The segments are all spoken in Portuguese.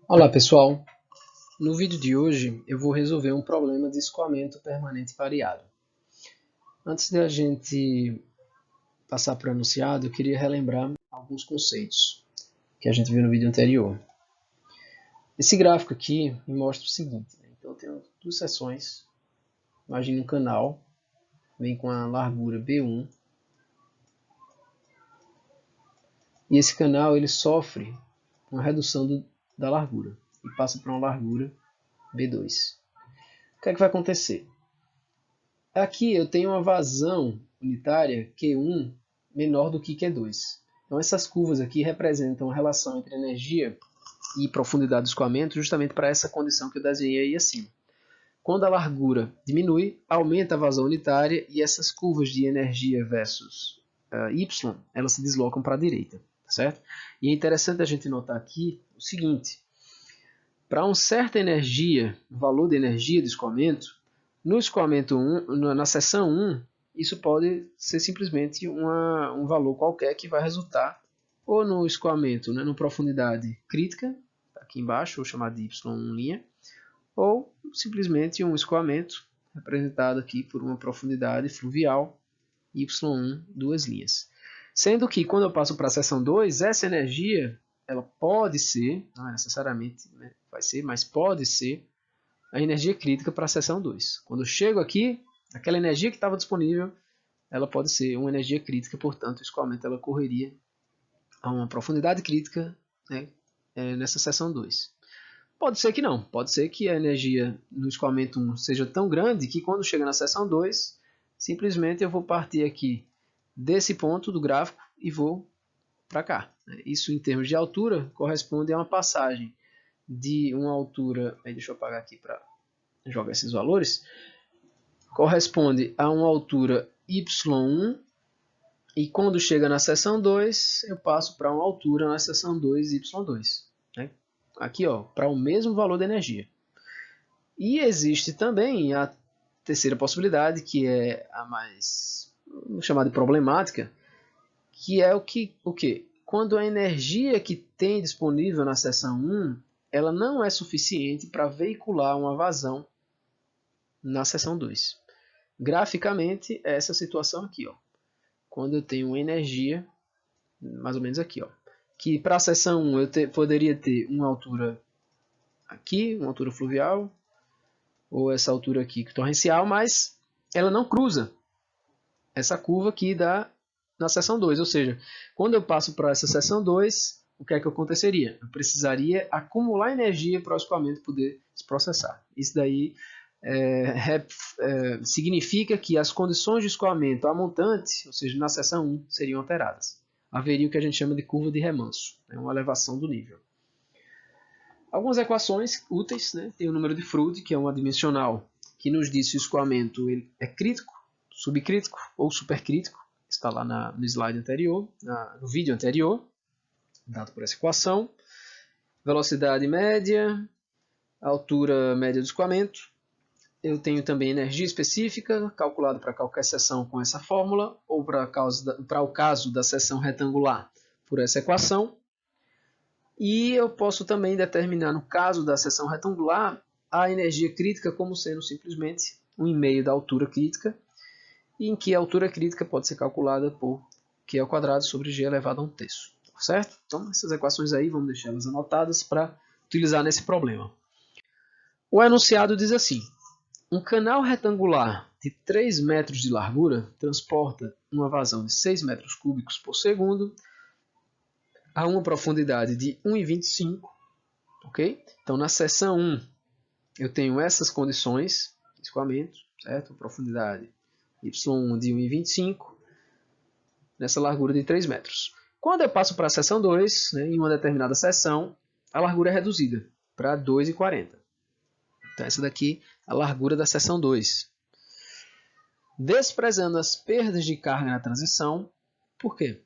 Olá pessoal, no vídeo de hoje eu vou resolver um problema de escoamento permanente variado. Antes de a gente passar para o enunciado, eu queria relembrar alguns conceitos que a gente viu no vídeo anterior. Esse gráfico aqui me mostra o seguinte, então eu tenho duas seções, imagine um canal, vem com a largura B1, e esse canal ele sofre uma redução da largura e passa para uma largura B2. O que é que vai acontecer? Aqui eu tenho uma vazão unitária Q1 menor do que Q2. Então essas curvas aqui representam a relação entre energia e profundidade do escoamento justamente para essa condição que eu desenhei aí acima. Quando a largura diminui, aumenta a vazão unitária e essas curvas de energia versus Y, elas se deslocam para a direita, certo? E é interessante a gente notar aqui o seguinte, para uma certa energia, valor de energia do escoamento, no escoamento 1, na seção 1, isso pode ser simplesmente um valor qualquer que vai resultar ou no escoamento, né, no profundidade crítica, aqui embaixo, ou chamado de Y1', ou simplesmente um escoamento representado aqui por uma profundidade fluvial Y1, duas linhas. Sendo que quando eu passo para a seção 2, essa energia ela pode ser, não necessariamente, né, vai ser, mas pode ser a energia crítica para a seção 2. Quando eu chego aqui, aquela energia que estava disponível, ela pode ser uma energia crítica, portanto, o escoamento ela correria a uma profundidade crítica, né, nessa seção 2. Pode ser que não, pode ser que a energia no escoamento 1 seja tão grande que quando chega na seção 2, simplesmente eu vou partir aqui desse ponto do gráfico e vou para cá. Isso em termos de altura corresponde a uma passagem de uma altura, deixa eu apagar aqui para jogar esses valores, corresponde a uma altura y1 e quando chega na seção 2 eu passo para uma altura na seção 2 y2, né? Aqui para o mesmo valor de energia. E existe também a terceira possibilidade, que é a mais chamada de problemática, que é o que? Quando a energia que tem disponível na seção 1 ela não é suficiente para veicular uma vazão na seção 2. Graficamente, é essa situação aqui, quando eu tenho uma energia, mais ou menos aqui, que para a seção 1 eu poderia ter uma altura aqui, uma altura fluvial, ou essa altura aqui torrencial, mas ela não cruza essa curva aqui na seção 2, ou seja, quando eu passo para essa seção 2, o que é que aconteceria? Eu precisaria acumular energia para o escoamento poder se processar. Isso daí significa que as condições de escoamento a montante, ou seja, na seção 1, seriam alteradas. Haveria o que a gente chama de curva de remanso, uma elevação do nível. Algumas equações úteis, né? Tem o número de Froude, que é uma dimensional, que nos diz se o escoamento ele é crítico, subcrítico ou supercrítico. Está lá no slide anterior, no vídeo anterior, dado por essa equação. Velocidade média, altura média do escoamento. Eu tenho também energia específica, calculada para qualquer seção com essa fórmula, ou para o caso da seção retangular, por essa equação. E eu posso também determinar, no caso da seção retangular, a energia crítica como sendo simplesmente 1,5 da altura crítica, em que a altura crítica pode ser calculada por Q ao quadrado sobre G elevado a 1/3. Certo? Então, essas equações aí, vamos deixá-las anotadas para utilizar nesse problema. O enunciado diz assim: um canal retangular de 3 metros de largura transporta uma vazão de 6 metros cúbicos por segundo a uma profundidade de 1,25, ok? Então, na seção 1, eu tenho essas condições de escoamento, certo? Profundidade y1 de 1,25, nessa largura de 3 metros. Quando eu passo para a seção 2, né, em uma determinada seção, a largura é reduzida para 2,40. Então, essa daqui é a largura da seção 2. Desprezando as perdas de carga na transição, por quê?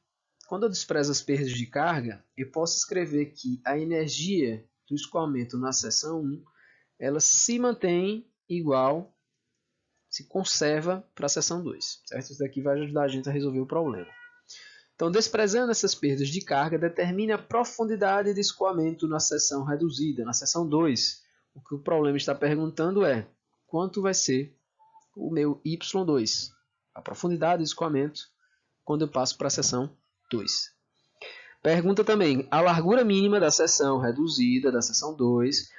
Quando eu desprezo as perdas de carga, eu posso escrever que a energia do escoamento na seção 1 ela se mantém igual, se conserva para a seção 2. Certo? Isso daqui vai ajudar a gente a resolver o problema. Então, desprezando essas perdas de carga, determine a profundidade de escoamento na seção reduzida, na seção 2. O que o problema está perguntando é quanto vai ser o meu Y2, a profundidade de escoamento, quando eu passo para a seção 2. Pergunta também a largura mínima da seção reduzida, da seção 2,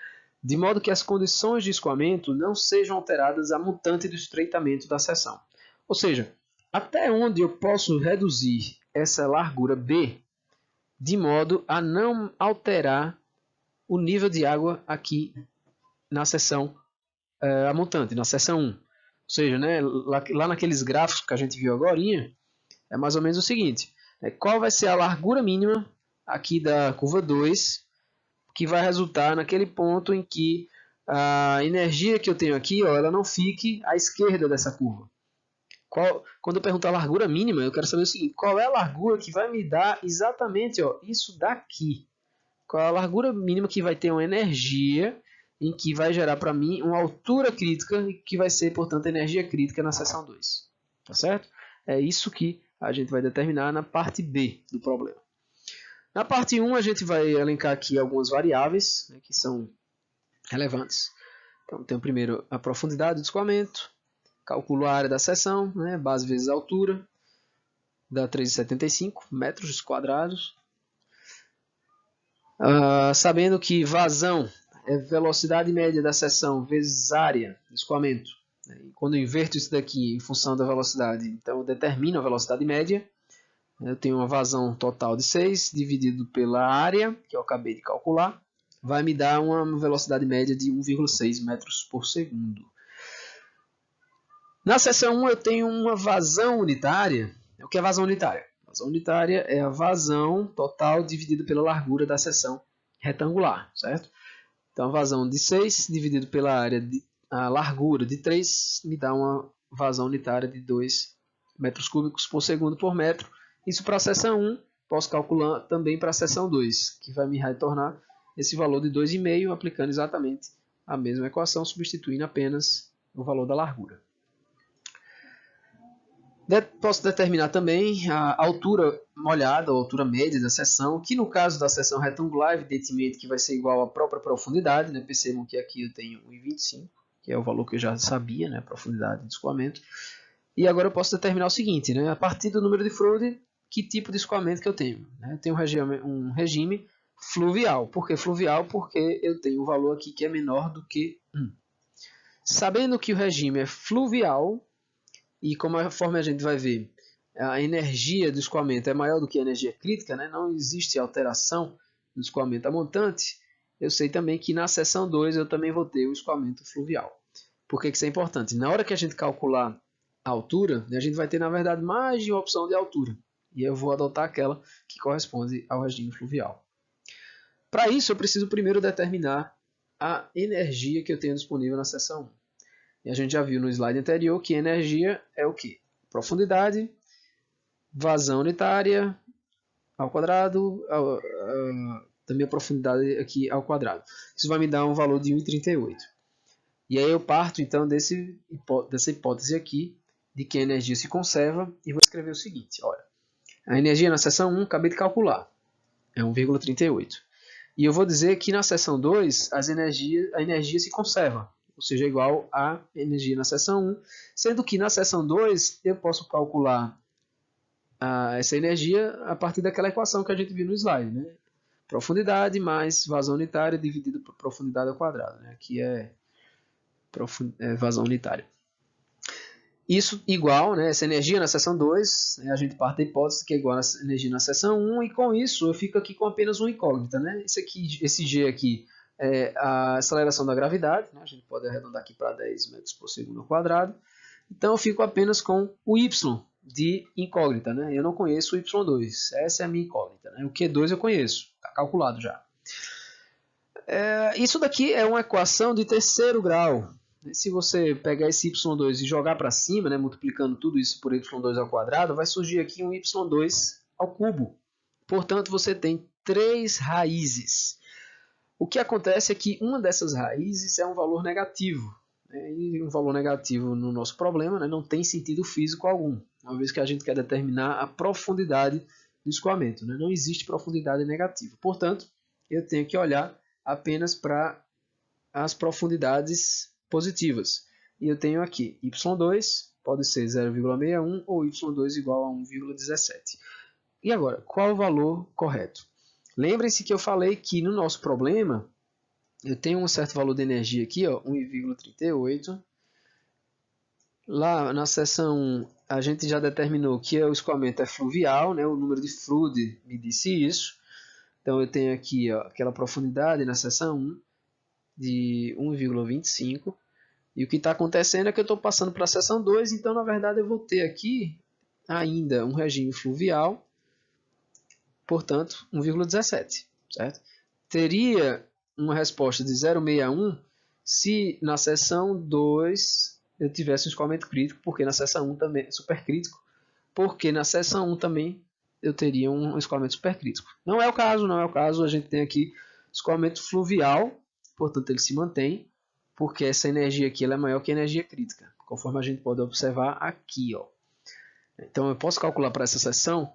de modo que as condições de escoamento não sejam alteradas a montante do estreitamento da seção. Ou seja, até onde eu posso reduzir essa largura B de modo a não alterar o nível de água aqui na seção a montante, na seção 1. Ou seja, né, lá naqueles gráficos que a gente viu agora, é mais ou menos o seguinte. Qual vai ser a largura mínima aqui da curva 2 que vai resultar naquele ponto em que a energia que eu tenho aqui, ó, ela não fique à esquerda dessa curva. Quando eu pergunto a largura mínima, eu quero saber o seguinte, qual é a largura que vai me dar exatamente isso daqui? Qual é a largura mínima que vai ter uma energia em que vai gerar para mim uma altura crítica, que vai ser, portanto, energia crítica na seção 2. Tá certo? É isso que a gente vai determinar na parte B do problema. Na parte 1, a gente vai elencar aqui algumas variáveis, né, que são relevantes. Então, tem primeiro a profundidade do escoamento, calculo a área da seção, né, base vezes a altura, dá 3,75 metros quadrados. Sabendo que vazão é velocidade média da seção vezes área de escoamento. E quando eu inverto isso daqui em função da velocidade, então eu determino a velocidade média. Eu tenho uma vazão total de 6 dividido pela área, que eu acabei de calcular, vai me dar uma velocidade média de 1,6 metros por segundo. Na seção 1 eu tenho uma vazão unitária. O que é vazão unitária? A vazão unitária é a vazão total dividida pela largura da seção retangular, certo? Então a vazão de 6 dividido pela área a largura de 3 me dá uma vazão unitária de 2 metros cúbicos por segundo por metro. Isso para a seção 1, posso calcular também para a seção 2, que vai me retornar esse valor de 2,5, aplicando exatamente a mesma equação, substituindo apenas o valor da largura. Posso determinar também a altura molhada, ou altura média da seção, que no caso da seção retangular, evidentemente que vai ser igual à própria profundidade, né? Percebam que aqui eu tenho 1,25, que é o valor que eu já sabia, né? Profundidade de escoamento. E agora eu posso determinar o seguinte, né? A partir do número de Froude, que tipo de escoamento que eu tenho? Né? Eu tenho um regime fluvial. Por que fluvial? Porque eu tenho um valor aqui que é menor do que 1. Sabendo que o regime é fluvial, e conforme a gente vai ver, a energia do escoamento é maior do que a energia crítica, né? Não existe alteração do escoamento a montante, eu sei também que na seção 2 eu também vou ter o escoamento fluvial. Por que isso é importante? Na hora que a gente calcular a altura, a gente vai ter, na verdade, mais de uma opção de altura. E eu vou adotar aquela que corresponde ao regime fluvial. Para isso, eu preciso primeiro determinar a energia que eu tenho disponível na seção 1. E a gente já viu no slide anterior que energia é o quê? Profundidade, vazão unitária ao quadrado, também a profundidade aqui ao quadrado. Isso vai me dar um valor de 1,38. E aí eu parto então dessa hipótese aqui, de que a energia se conserva, e vou escrever o seguinte, olha, a energia na seção 1, acabei de calcular, é 1,38. E eu vou dizer que na seção 2, a energia se conserva, ou seja, igual à energia na seção 1, sendo que na seção 2 eu posso calcular essa energia a partir daquela equação que a gente viu no slide, né? Profundidade mais vazão unitária dividido por profundidade ao quadrado, né? Aqui é vazão unitária. Isso igual, né, essa energia na seção 2, a gente parte da hipótese que é igual a energia na seção 1, e com isso eu fico aqui com apenas uma incógnita. Né? Esse G aqui é a aceleração da gravidade, né? A gente pode arredondar aqui para 10 metros por segundo ao quadrado. Então eu fico apenas com o Y de incógnita. Né? Eu não conheço o Y2, essa é a minha incógnita. Né? O Q2 eu conheço, está calculado já. Isso daqui é uma equação de terceiro grau. Se você pegar esse y2 e jogar para cima, né, multiplicando tudo isso por y2 ao quadrado, vai surgir aqui um y2 ao cubo. Portanto, você tem 3 raízes. O que acontece é que uma dessas raízes é um valor negativo. Né, e um valor negativo no nosso problema, né, não tem sentido físico algum, uma vez que a gente quer determinar a profundidade do escoamento, né? Não existe profundidade negativa. Portanto, eu tenho que olhar apenas para as profundidades positivas. E eu tenho aqui y2 pode ser 0,61 ou y2 igual a 1,17. E agora, qual o valor correto? Lembrem-se que eu falei que no nosso problema eu tenho um certo valor de energia aqui, 1,38. Lá na seção 1, a gente já determinou que o escoamento é fluvial, né? O número de Froude me disse isso. Então eu tenho aqui aquela profundidade na seção 1 de 1,25. E o que está acontecendo é que eu estou passando para a seção 2, então na verdade eu vou ter aqui ainda um regime fluvial, portanto 1,17, certo? Teria uma resposta de 0,61 se na seção 2 eu tivesse um escoamento crítico, porque na seção 1 também supercrítico, porque na seção 1 também eu teria um escoamento supercrítico. Não é o caso, a gente tem aqui escoamento fluvial, portanto ele se mantém, porque essa energia aqui ela é maior que a energia crítica, conforme a gente pode observar aqui. Então eu posso calcular para essa seção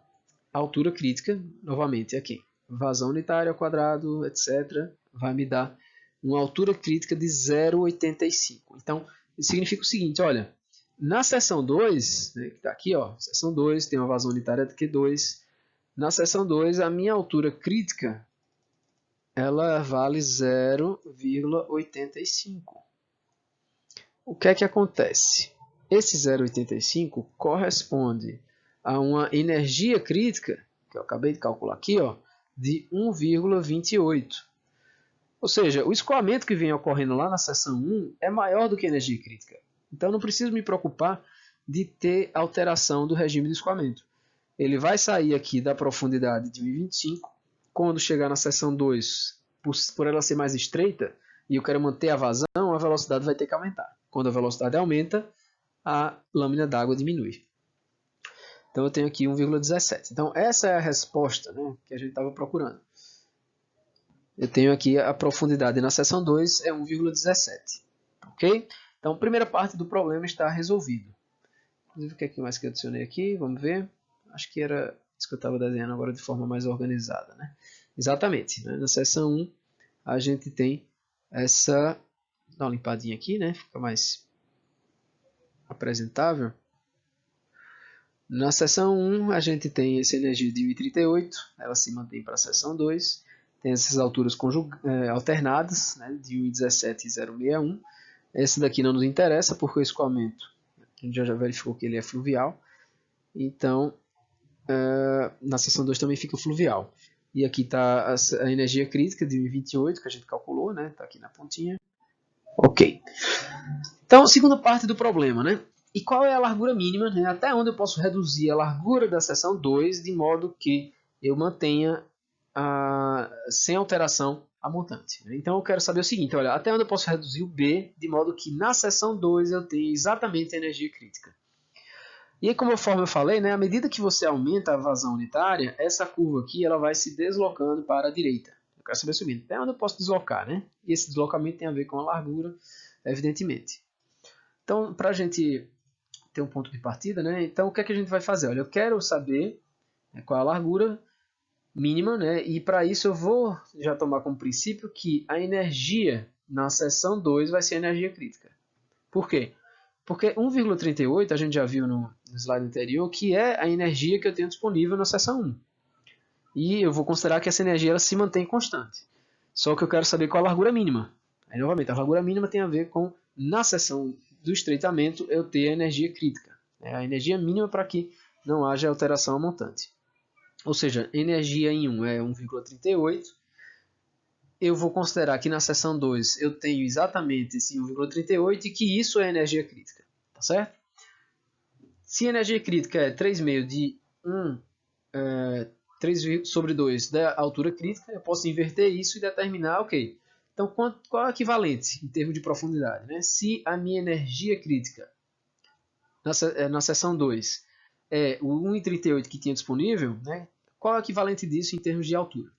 a altura crítica, novamente aqui, vazão unitária ao quadrado, etc., vai me dar uma altura crítica de 0,85. Então, isso significa o seguinte, olha, na seção 2, né, que está aqui, seção 2, tem uma vazão unitária de Q2, na seção 2, a minha altura crítica, ela vale 0,85. O que é que acontece? Esse 0,85 corresponde a uma energia crítica, que eu acabei de calcular aqui, de 1,28. Ou seja, o escoamento que vem ocorrendo lá na seção 1 é maior do que a energia crítica. Então não preciso me preocupar de ter alteração do regime de escoamento. Ele vai sair aqui da profundidade de 1,25. Quando chegar na seção 2, por ela ser mais estreita, e eu quero manter a vazão, a velocidade vai ter que aumentar. Quando a velocidade aumenta, a lâmina d'água diminui. Então eu tenho aqui 1,17. Então essa é a resposta, né, que a gente estava procurando. Eu tenho aqui a profundidade na seção 2 é 1,17. Ok? Então a primeira parte do problema está resolvido. Inclusive o que é que mais que eu adicionei aqui? Vamos ver. Acho que era isso que eu estava desenhando agora de forma mais organizada, né? Exatamente. Né? Na seção 1 a gente tem essa... Dá uma limpadinha aqui, né? Fica mais apresentável. Na seção 1 a gente tem essa energia de 1,38, ela se mantém para a seção 2. Tem essas alturas alternadas, né, de 1,17 e 0,61. Esse daqui não nos interessa porque o escoamento, a gente já verificou que ele é fluvial. Então, na seção 2 também fica fluvial. E aqui está a energia crítica de 1,28 que a gente calculou, né? Está aqui na pontinha. Ok. Então, segunda parte do problema, né? E qual é a largura mínima, né? Até onde eu posso reduzir a largura da seção 2 de modo que eu mantenha sem alteração a montante. Então eu quero saber o seguinte, olha, até onde eu posso reduzir o B de modo que na seção 2 eu tenha exatamente a energia crítica. E aí, conforme eu falei, né, à medida que você aumenta a vazão unitária, essa curva aqui ela vai se deslocando para a direita. Eu quero saber o seguinte, até onde eu posso deslocar, né? E esse deslocamento tem a ver com a largura, evidentemente. Então, para a gente ter um ponto de partida, né? Então o que é que a gente vai fazer? Olha, eu quero saber qual é a largura mínima, né? E para isso eu vou já tomar como princípio que a energia na seção 2 vai ser a energia crítica. Por quê? Porque 1,38 a gente já viu no slide anterior que é a energia que eu tenho disponível na seção 1. E eu vou considerar que essa energia ela se mantém constante. Só que eu quero saber qual a largura mínima. Aí, novamente, a largura mínima tem a ver com, na seção do estreitamento, eu ter a energia crítica. A energia mínima para que não haja alteração montante. Ou seja, energia em 1 é 1,38. Eu vou considerar que na seção 2 eu tenho exatamente esse 1,38 e que isso é energia crítica. Tá certo? Se a energia crítica é 3,5 de 3 sobre 2 da altura crítica, eu posso inverter isso e determinar, ok, então qual é o equivalente em termos de profundidade? Né? Se a minha energia crítica na seção 2 é o 1,38 que tinha disponível, né? Qual é o equivalente disso em termos de altura?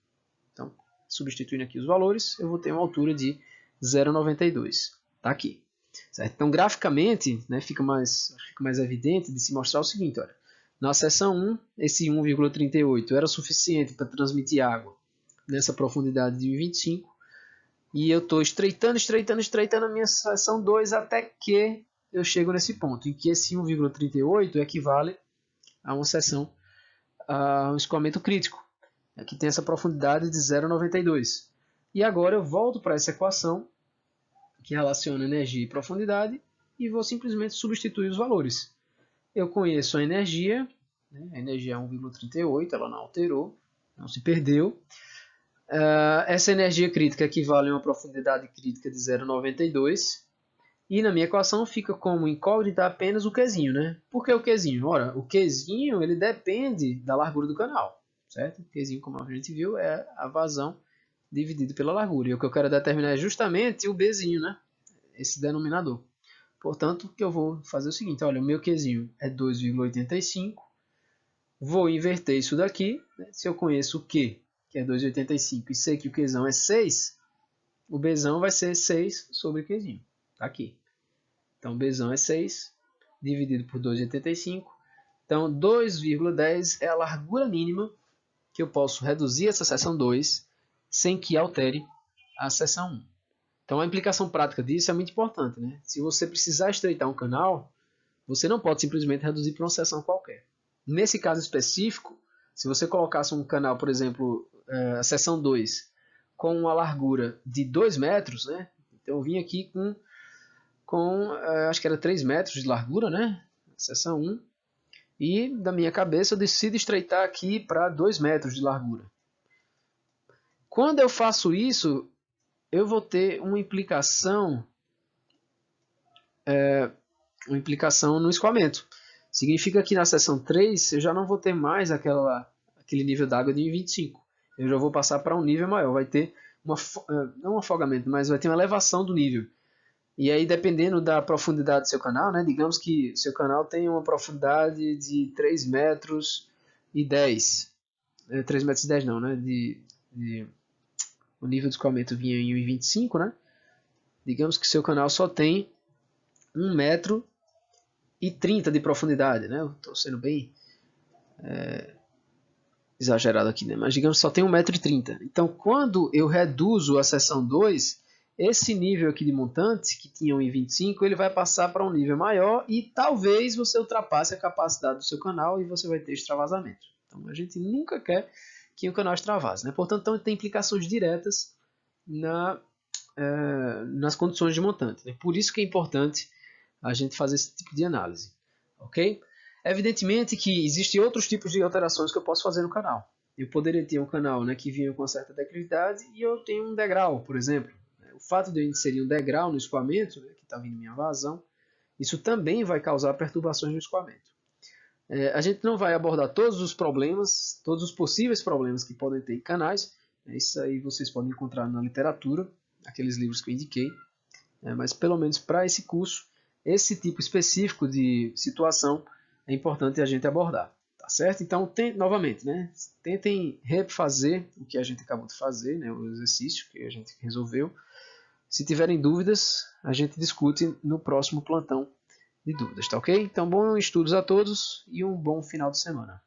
Então, substituindo aqui os valores, eu vou ter uma altura de 0,92. Está aqui. Certo? Então, graficamente, né, fica mais evidente de se mostrar o seguinte. Olha, Na seção 1, esse 1,38 era suficiente para transmitir água nessa profundidade de 1,25. E eu estou estreitando a minha seção 2 até que eu chego nesse ponto, em que esse 1,38 equivale a uma seção, a um escoamento crítico. Aqui tem essa profundidade de 0,92. E agora eu volto para essa equação que relaciona energia e profundidade e vou simplesmente substituir os valores. Eu conheço a energia, né? A energia é 1,38, ela não alterou, não se perdeu. Essa energia crítica equivale a uma profundidade crítica de 0,92. E na minha equação fica como incógnita apenas o Qzinho, né? Por que o Qzinho? Ora, o Qzinho ele depende da largura do canal, certo? O Qzinho, como a gente viu, é a vazão dividido pela largura. E o que eu quero determinar é justamente o Bzinho, né? Esse denominador. Portanto, o que eu vou fazer é o seguinte, olha, o meu Qzinho é 2,85. Vou inverter isso daqui, né? Se eu conheço o Q, que é 2,85, e sei que o Qzão é 6, o Bzão vai ser 6 sobre o Qzinho. Tá aqui. Então, Bzão é 6, dividido por 2,85. Então, 2,10 é a largura mínima que eu posso reduzir essa seção 2 sem que altere a seção 1. Então, a implicação prática disso é muito importante, né? Se você precisar estreitar um canal, você não pode simplesmente reduzir para uma seção qualquer. Nesse caso específico, se você colocasse um canal, por exemplo, a seção 2, com uma largura de 2 metros, né? Então eu vim aqui com acho que era 3 metros de largura, né? Seção 1. E da minha cabeça eu decido estreitar aqui para 2 metros de largura. Quando eu faço isso, eu vou ter uma implicação no escoamento. Significa que na seção 3 eu já não vou ter mais aquele nível d'água de 1,25. Eu já vou passar para um nível maior. Vai ter não um afogamento, mas vai ter uma elevação do nível. E aí, dependendo da profundidade do seu canal, né, digamos que seu canal tem uma profundidade de 3 metros e 10. 3 metros e 10 não, né? O nível de escoamento vinha em 1,25, né? Digamos que seu canal só tem 1 metro e 30 de profundidade, né? Estou sendo bem exagerado aqui, né? Mas digamos que só tem 1 metro e 30. Então, quando eu reduzo a seção 2, esse nível aqui de montante, que tinha 1,25, ele vai passar para um nível maior e talvez você ultrapasse a capacidade do seu canal e você vai ter extravasamento. Então, a gente nunca quer que o canal extravase, né? Portanto, então, tem implicações diretas nas condições de montante, né? Por isso que é importante a gente fazer esse tipo de análise, ok? Evidentemente que existem outros tipos de alterações que eu posso fazer no canal. Eu poderia ter um canal, né, que vinha com uma certa declividade e eu tenho um degrau, por exemplo. O fato de eu inserir um degrau no escoamento, né, que está vindo minha vazão, isso também vai causar perturbações no escoamento. A gente não vai abordar todos os problemas, todos os possíveis problemas que podem ter em canais. Isso aí vocês podem encontrar na literatura, aqueles livros que eu indiquei. Mas pelo menos para esse curso, esse tipo específico de situação é importante a gente abordar. Tá certo? Então, novamente, né, tentem refazer o que a gente acabou de fazer, né, o exercício que a gente resolveu. Se tiverem dúvidas, a gente discute no próximo plantão de dúvidas, tá ok? Então, bons estudos a todos e um bom final de semana.